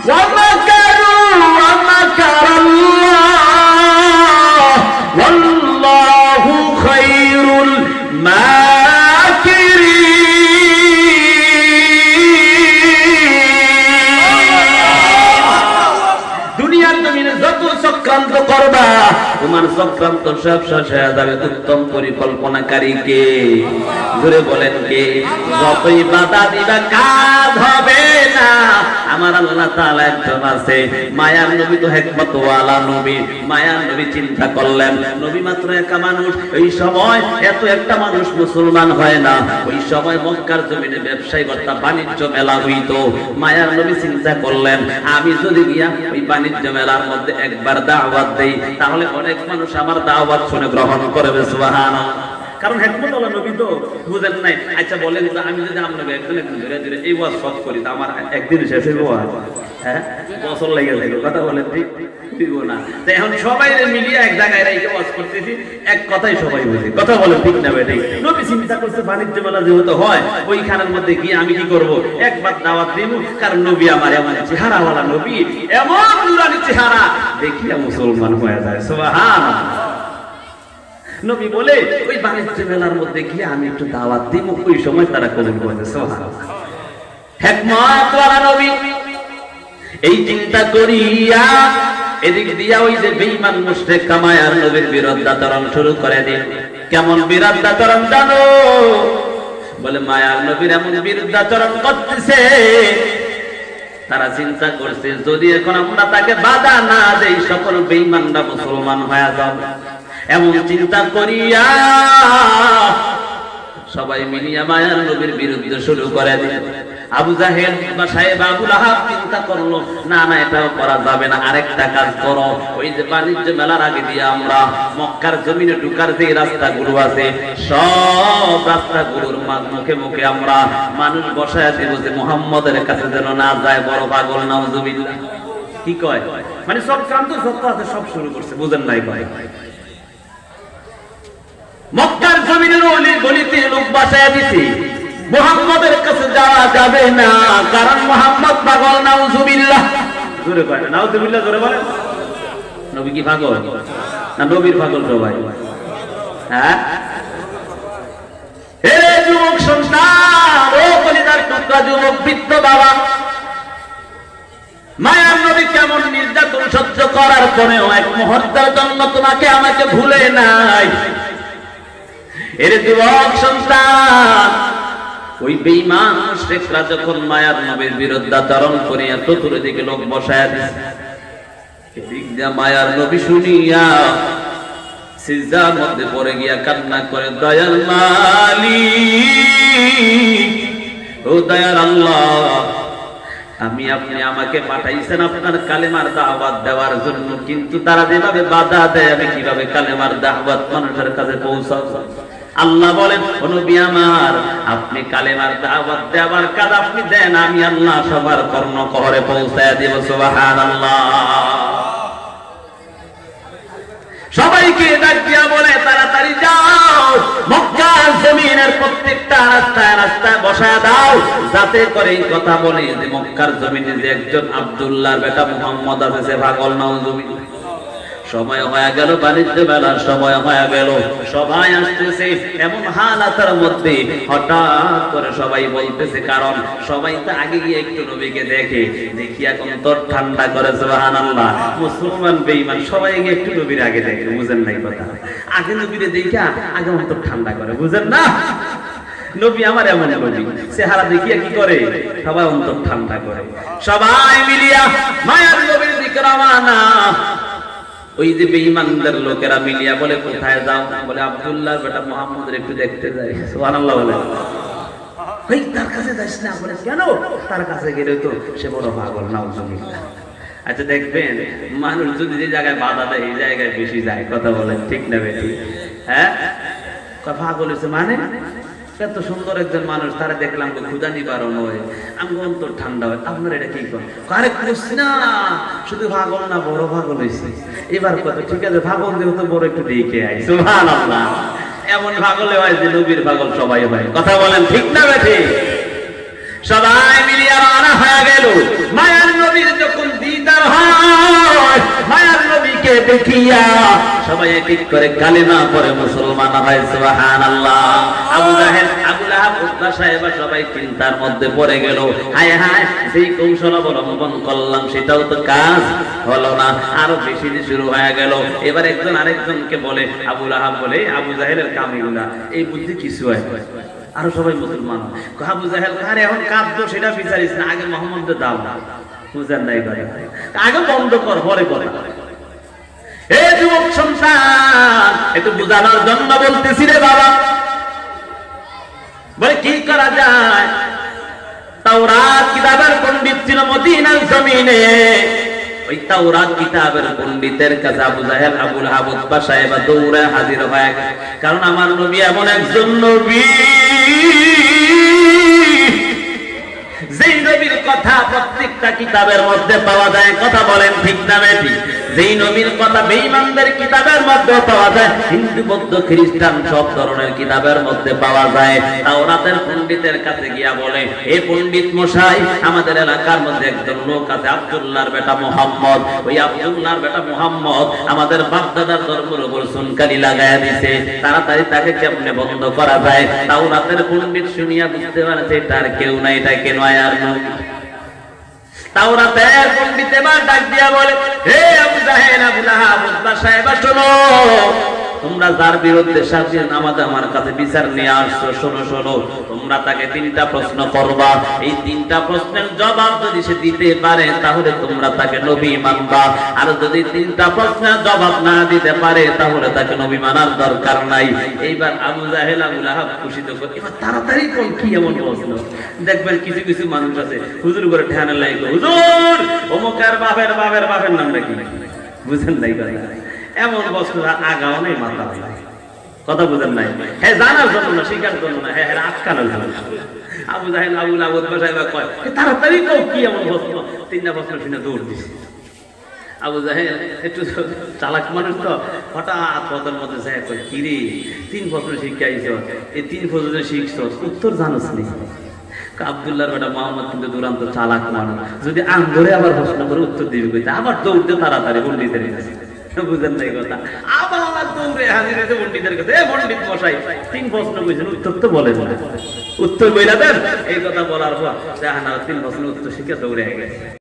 ومكروا ومكر الله والله خير الماكرين দুনিয়ার জমিনে যত চক্রান্ত করবা তোমার চক্রান্ত সব শেষ হয়ে যাবে উত্তম পরিকল্পনাকারী কে? জোরে বলেন কে? যতই বাধা দিবা কাজ হবে না। আমার আল্লাহ তাআলা একজন আছে, মায়ার নবী তো হিকমতওয়ালা নবী। মায়ার নবী চিন্তা করলেন, নবী মাত্র একা মানুষ, ওই সময় এত একটা মানুষ মুসলমান হয় না। ওই সময় মক্কার জমিনে ব্যবসায়ী বার্তা বাণিজ্য মেলা হইতো। মায়ার নবী চিন্তা করলেন, আমি যদি গিয়া ওই বাণিজ্য মেলার মধ্যে একবার দাওয়াত দেই, তাহলে অনেক মানুষ আমার দাওয়াত শুনে গ্রহণ করবে। সুবহানাল্লাহ। কারণ হিকমতওয়ালা নবী তো বুঝেন নাই। আচ্ছা বলেন তো, আমি যদি আপনাকে একজন ধীরে ধীরে এই ওয়াজ সব করি, তা আমার একদিন শেষ হইব? হ্যাঁ, বছর লেগে যাবে। কথা বলেন ঠিক দিব না? তো এখন সবাই মিলিয়ে এক জায়গায় রেখে ওয়াজ করতেছি, এক কথাই সবাই বুঝি। কথা বলেন ঠিক না বেঠিক? নবী চিন্তা করছে বাণিজ্য মেলা যেহেতু হয়, ওইখানের মধ্যে গিয়ে আমি কি করব? একবার দাওয়াত দিব। কারণ নবী আমার এমন চেহারাওয়ালা নবী, এমন নুরানি চেহারা, দেখিয়া মুসলমান হয়ে যায়। সুবহানাল্লাহ। নবী বলে ওই বাণিজ্য মেলার মধ্যে গিয়ে আমি একটু দাওয়াত দিব, ওই সময় তারা কবুল করবে। সুবহানাল্লাহ। হিকমতওয়ালা নবী এই চিন্তা করিয়া এদিক দিয়া ওই যে বেঈমান মুশরিক মায়ার নবীর বিরুদ্ধাচরণ শুরু করে দিল। কেমন বিরুদ্ধাচরণ জানো? বলে মায়ার নবীর এমন বিরুদ্ধাচরণ করতেছে, তারা চিন্তা করছে যদি এখন আমরা তাকে বাধা না দেই, সকল বেঈমানরা মুসলমান হয়ে যাবে। এমন চিন্তা করিয়া সবাই মিলিয়া মায়ার নবীর বিরুদ্ধে শুরু করে দিল। আবু জাহেল বা সাহেব আবু লাহাব চিন্তা করলো, না না এটাও করা যাবে না, আরেকটা কাজ করো। ওই যে বাণিজ্য মেলার আগে দিয়ে আমরা মক্কার জমিনে ঢুকার যে রাস্তাগুলো আছে, সব রাস্তাগুলোর মুখে মুখে আমরা মানুষ বসায় দিব, যে মুহাম্মদের কাছে যেন না যায় বড় পাগল। নাউজুবিল্লাহ। কি কয়? মানে সব ক্রান্ত সত্য আছে, সব শুরু করছে। বুঝেন নাই? কয় মক্কার জমিনের অলি গলিতে লোক বাসায় দিছি, মুহাম্মদের কাছে যাওয়া যাবে না, কারণ মুহাম্মদ পাগল। নাউজুবিল্লাহ। জোরে কয় না? নাউজুবিল্লাহ জোরে বলেন। নবী কি পাগল না নবীর পাগল সবাই? হ্যাঁ? হে যুবক সন্তান, ও কলিজার টুকরা যুবক বৃদ্ধ বাবা, মায়ার নবী কেমন নির্যাতন সহ্য করার পরেও এক মুহূর্তের জন্য তোমাকে আমাকে ভুলে নাই। এর যুবক সন্তান, ওই বেঈমান মুশরিকরা যখন মায়ার নবীর বিরুদ্ধাচরণ করিয়া চতুর্দিকে লোক বসায় দিয়েছে, এদিক দিয়া মায়ার নবী শুনিয়া সিজদার মধ্যে পড়ে গিয়া কান্না করে, দয়াল মালিক, ও দয়ার আল্লাহ, আপনি আমাকে পাঠাইছেন আপনার কালেমার দাওয়াত দেওয়ার জন্য, কিন্তু তারা যেভাবে বাধা দেয়, আমি কিভাবে কালেমার দাওয়াত মানুষের কাছে পৌঁছাবো? আল্লাহ বলেন, ও নবী আমার, আপনি কালেমার দাওয়াত দেওয়ার কাজ আপনি দেন, আমি আল্লাহ সবার কর্ণকহরে পৌঁছায় দেব। সুবহানাল্লাহ। সবাইকে ডাক দিয়া বলে, তাড়াতাড়ি যাও, মক্কার জমিনের প্রত্যেকটা রাস্তায় রাস্তায় বসায় দাও, যাতে করে এই কথা বলে যে মক্কার জমিনে যে একজন আব্দুল্লাহর বেটা মুহাম্মদ আছে, সে পাগল। নাউজুবিল্লাহ। সময় হয়ে গেল, বাণিজ্য মেলার সময় হয়ে গেল, সবাই আসতেছে। এমন হালাতের মধ্যে হঠাৎ করে সবাই বলতেছে, কারণ সবাই তো আগে গিয়ে একটু নবীকে দেখে, দেখিয়া অন্তর ঠান্ডা করে। সুবহানাল্লাহ। মুসলমান বেঈমান সবাই গিয়ে একটু নবীর আগে দেখে। বুঝেন নাই কথা? আগে নবীরে দেখা আগে অন্তর ঠান্ডা করে। বুঝেন না? নবী আমার এমন নবী, চেহারা দেখিয়া কি করে? সবাই অন্তর ঠান্ডা করে। সবাই মিলিয়া মায়ার নবীর দিকে রওনা। ওই যে বেঈমানদের লোকেরা মিলিয়া বলে, কোথায় যাও? বলে আব্দুল্লাহর বেটা মুহাম্মদের একটু দেখতে যাই। সুবহানাল্লাহ বলে। ওই তার কাছে যাস না। বলে কেন? তার কাছে গেলে তো সে বড় পাগল। নাউজুবিল্লাহ। আচ্ছা দেখবেন, মানুষ যদি যে জায়গায় বাধা দেয়, এই জায়গায় বেশি যায়। কথা বলেন ঠিক না বেশি? হ্যাঁ, পাগল হয়েছে মানে এত সুন্দর একজন মানুষ, তারা দেখলাম ক্ষুধা নিবারণ হয়, আমি অন্তর ঠান্ডা হয়। আপনার এটা কি করেন? আরে করছি না, শুধু পাগল না, বড় পাগল হয়েছে। এবার কত ঠিক আছে, পাগল যেহেতু বড় একটু দেখে আই। সুবহানাল্লাহ। এমন পাগলে হয় যে নবীর পাগল সবাই হয়। কথা বলেন ঠিক না বেঠি? সবাই মিলিয়ে রওনা হয়ে গেল। মায়ার নবীর দেখিয়া সবাই এক এক করে কালিমা পড়ে মুসলমান হয়। সুবহানাল্লাহ। আবু জাহেল, আবু লাহাব, উতবা সাহেবা সবাই চিন্তার মধ্যে পড়ে গেল। হায় হায়, সেই কৌশল অবলম্বন করলাম সেটাও তো কাজ হলো না, আরো বেশি শুরু হয়ে গেল। এবার একজন আরেকজনকে বলে, আবু লাহাব বলে আবু জাহেলের কাম এগুলা, এই বুদ্ধি কিছু হয়। আরো সবাই মুসলমান। আবু জাহেল আরে এখন কাঁদতো সেটা বিচারিস না, আগে মোহাম্মদের দাও না, বুঝেন নাই করে আগে বন্ধ কর, পরে কথা। এই যুবক সন্তান, একটু বুঝানোর জন্য বলতেছি রে বাবা। বলে কি করা যায়? তাওরাত কিতাবের পণ্ডিত ছিল মদিনার জমিনে। ওই তাওরাত কিতাবের পণ্ডিতের কাছে আবু জাহেল, আবু লাহাব, উতবা সাহেবা দৌড়ে হাজির হয়। কারণ আমার নবী এমন একজন নবী, যেই নবীর কথা প্রত্যেকটা কিতাবের মধ্যে পাওয়া যায়। কথা বলেন ঠিক না বেঠি? যেই নবীর কথা বেঈমানদের কিতাবের মধ্যে পাওয়া যায়, হিন্দু, বৌদ্ধ, খ্রিস্টান সব ধরনের কিতাবের মধ্যে পাওয়া যায়। তাওরাতের পণ্ডিতের কাছে গিয়া বলে, এই পণ্ডিত মশাই, আমাদের এলাকার মধ্যে একজন লোক আছে, আব্দুল্লাহর বেটা মুহাম্মদ। ওই আব্দুল্লাহর বেটা মুহাম্মদ আমাদের বাপদাদার ধর্মের উপর সুনকালি লাগাইয়া দিছে, তাড়াতাড়ি তাকে কেমনে বন্ধ করা যায়? তাওরাতের পণ্ডিত শুনিয়া বুঝতে পারছে তার কেউ নাই, এটা কেন আর নয়। তাওরাতের পণ্ডিত এবার ডাক দিয়া বলে, হে আবু জাহেল, আবু লাহাব, উতবা সাহেবা, শোনো, তোমরা যার বিরুদ্ধে শাস্তি নামাজ আমার কাছে বিচার নিয়ে আসছো, শোনো শোনো, তোমরা তাকে তিনটা প্রশ্ন করবা। এই তিনটা প্রশ্নের জবাব যদি সে দিতে পারে তাহলে তোমরা তাকে নবী মানবা, আর যদি তিনটা প্রশ্নের জবাব না দিতে পারে তাহলে তাকে নবী মানার দরকার নাই। এইবার আবু জাহেল, আবু লাহাব খুশিত করে, এবার তাড়াতাড়ি কোন কি এমন প্রশ্ন? দেখবেন কিছু কিছু মানুষ আছে হুজুর করে ঠেহানো লাগলো, হুজুর অমুকের বাপের বাপের বাপের নামটা কি, বুঝেন নাই কথা? এমন বস্তু আগাও নেই, মাথা কথা বুঝেন নাই? হ্যাঁ, জানার জন্য না, শিকার জন্য না, হ্যাঁ আটকানোর জন্য। আবু জাহেল, আবু লাহাব, উতবা সাহেবা কয়, তাড়াতাড়ি কও কি এমন প্রশ্ন? তিনটা প্রশ্ন শুনে দৌড় দিছে। আবু জাহেল একটু চালাক মানুষ তো, হঠাৎ পথের মধ্যে যায়, কয় কি রে, তিন প্রশ্ন শিখাইছ, এই তিন প্রশ্ন শিখছ, উত্তর জানোস নি? আব্দুল্লাহর বেটা মুহাম্মদ কিন্তু দুরান্ত চালাক মানুষ, যদি আঙ্গুরে আবার প্রশ্ন করে উত্তর দিবে কইতে, আবার দৌড়তে তাড়াতাড়ি পণ্ডিতের কাছে, বুঝেন নাই কথা? আবার দৌড়ে হাজির হয়েছে পণ্ডিতের কাছে, এ পণ্ডিত মশাই, তিন প্রশ্ন কইছেন, উত্তর তো বলে বলে, উত্তর বইলা দেন। এই কথা বলার পর জাহানা তিন প্রশ্ন উত্তর শিখে দৌড়ে গেছে।